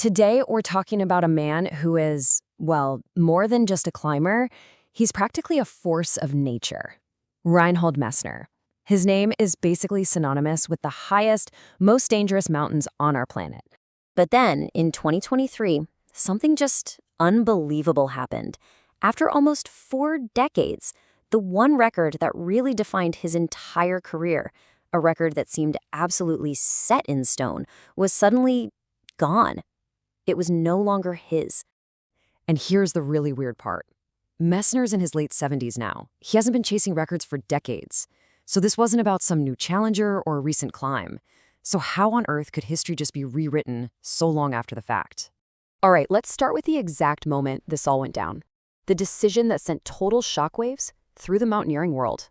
Today, we're talking about a man who is, well, more than just a climber. He's practically a force of nature. Reinhold Messner. His name is basically synonymous with the highest, most dangerous mountains on our planet. But then, in 2023, something just unbelievable happened. After almost 4 decades, the one record that really defined his entire career, a record that seemed absolutely set in stone, was suddenly gone. It was no longer his. And here's the really weird part. Messner's in his late 70s now. He hasn't been chasing records for decades. So this wasn't about some new challenger or a recent climb. So how on earth could history just be rewritten so long after the fact? All right, let's start with the exact moment this all went down. The decision that sent total shockwaves through the mountaineering world.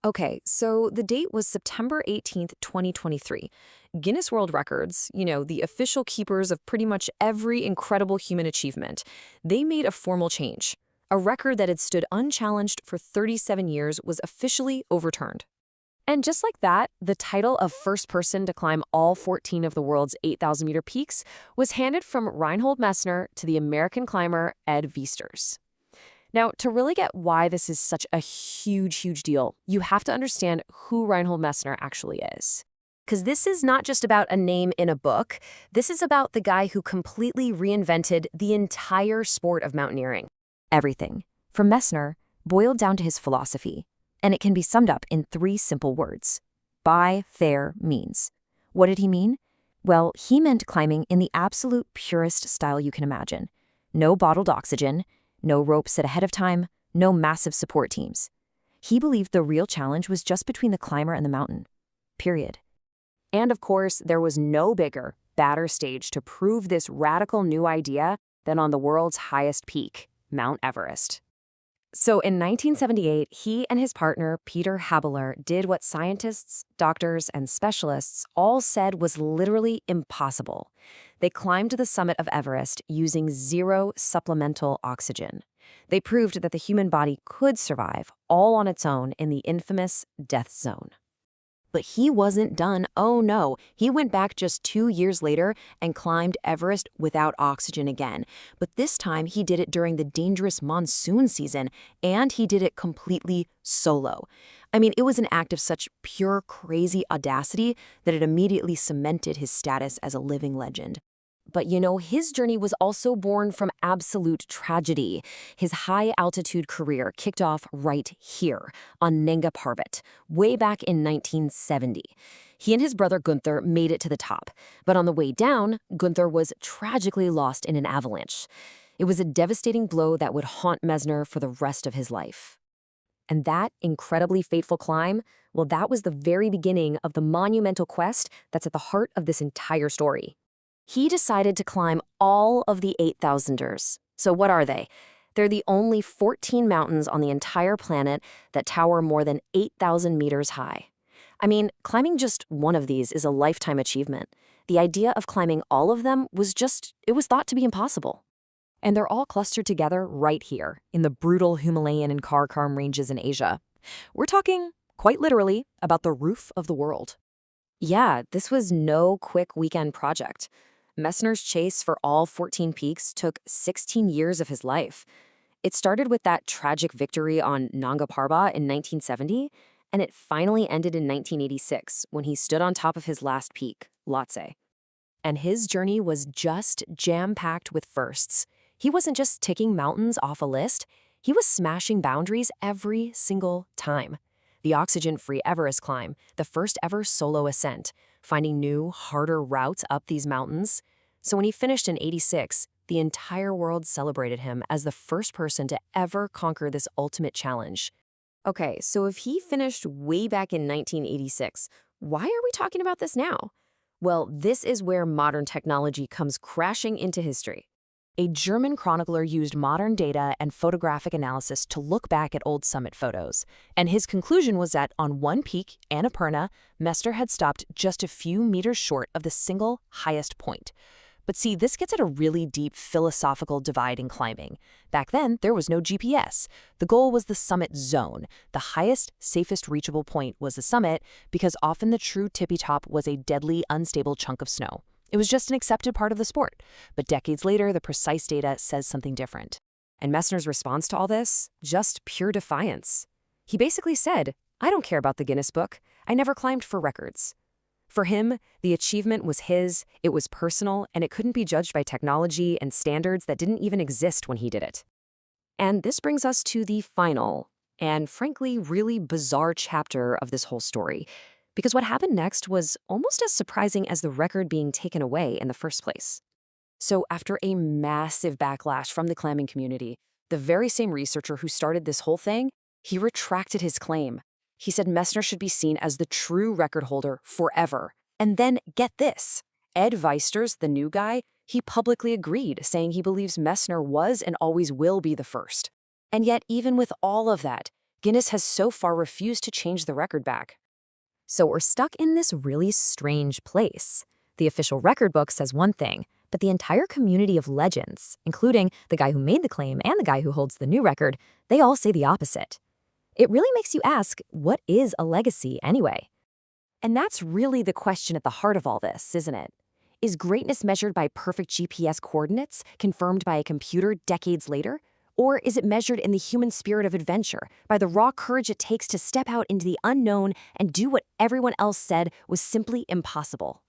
Okay, so the date was September 18th, 2023. Guinness World Records, the official keepers of pretty much every incredible human achievement, they made a formal change. A record that had stood unchallenged for 37 years was officially overturned. And just like that, the title of first person to climb all 14 of the world's 8,000-meter peaks was handed from Reinhold Messner to the American climber Ed Viesturs. Now, to really get why this is such a huge deal, you have to understand who Reinhold Messner actually is. Because this is not just about a name in a book. This is about the guy who completely reinvented the entire sport of mountaineering. Everything, from Messner, boiled down to his philosophy. And it can be summed up in 3 simple words. By fair means. What did he mean? Well, he meant climbing in the absolute purest style you can imagine. No bottled oxygen, no ropes set ahead of time, no massive support teams. He believed the real challenge was just between the climber and the mountain. Period. And of course, there was no bigger, badder stage to prove this radical new idea than on the world's highest peak, Mount Everest. So in 1978, he and his partner, Peter Habeler, did what scientists, doctors, and specialists all said was literally impossible. They climbed to the summit of Everest using 0 supplemental oxygen. They proved that the human body could survive all on its own in the infamous death zone. But he wasn't done. Oh no, he went back just 2 years later and climbed Everest without oxygen again. But this time he did it during the dangerous monsoon season, and he did it completely solo. I mean, it was an act of such pure, crazy audacity that it immediately cemented his status as a living legend. But his journey was also born from absolute tragedy. His high-altitude career kicked off right here, on Nanga Parbat, way back in 1970. He and his brother Günther made it to the top, but on the way down, Günther was tragically lost in an avalanche. It was a devastating blow that would haunt Messner for the rest of his life. And that incredibly fateful climb, well, that was the very beginning of the monumental quest that's at the heart of this entire story. He decided to climb all of the 8,000ers. So what are they? They're the only 14 mountains on the entire planet that tower more than 8,000 meters high. I mean, climbing just one of these is a lifetime achievement. The idea of climbing all of them was thought to be impossible. And they're all clustered together right here, in the brutal Himalayan and Karakoram ranges in Asia. We're talking, quite literally, about the roof of the world. Yeah, this was no quick weekend project. Messner's chase for all 14 peaks took 16 years of his life. It started with that tragic victory on Nanga Parbat in 1970, and it finally ended in 1986 when he stood on top of his last peak, Lhotse. And his journey was just jam-packed with firsts. He wasn't just ticking mountains off a list, he was smashing boundaries every single time. The oxygen-free Everest climb, the first ever solo ascent, finding new, harder routes up these mountains. So when he finished in '86, the entire world celebrated him as the first person to ever conquer this ultimate challenge. Okay, so if he finished way back in 1986, why are we talking about this now? Well, this is where modern technology comes crashing into history. A German chronicler used modern data and photographic analysis to look back at old summit photos, and his conclusion was that on one peak, Annapurna, Messner had stopped just a few meters short of the single highest point. But see, this gets at a really deep philosophical divide in climbing. Back then, there was no GPS. The goal was the summit zone. The highest, safest reachable point was the summit because often the true tippy top was a deadly, unstable chunk of snow. It was just an accepted part of the sport. But decades later, the precise data says something different. And Messner's response to all this? Just pure defiance. He basically said, I don't care about the Guinness Book. I never climbed for records. For him, the achievement was his, it was personal, and it couldn't be judged by technology and standards that didn't even exist when he did it. And this brings us to the final, and frankly, really bizarre chapter of this whole story. Because what happened next was almost as surprising as the record being taken away in the first place. So after a massive backlash from the climbing community, the very same researcher who started this whole thing, he retracted his claim. He said Messner should be seen as the true record holder forever. And then, get this, Ed Weisters, the new guy, he publicly agreed, saying he believes Messner was and always will be the first. And yet, even with all of that, Guinness has so far refused to change the record back. So we're stuck in this really strange place. The official record book says one thing, but the entire community of legends, including the guy who made the claim and the guy who holds the new record, they all say the opposite. It really makes you ask, what is a legacy anyway? And that's really the question at the heart of all this, isn't it? Is greatness measured by perfect GPS coordinates, confirmed by a computer decades later? Or is it measured in the human spirit of adventure, by the raw courage it takes to step out into the unknown and do what everyone else said was simply impossible?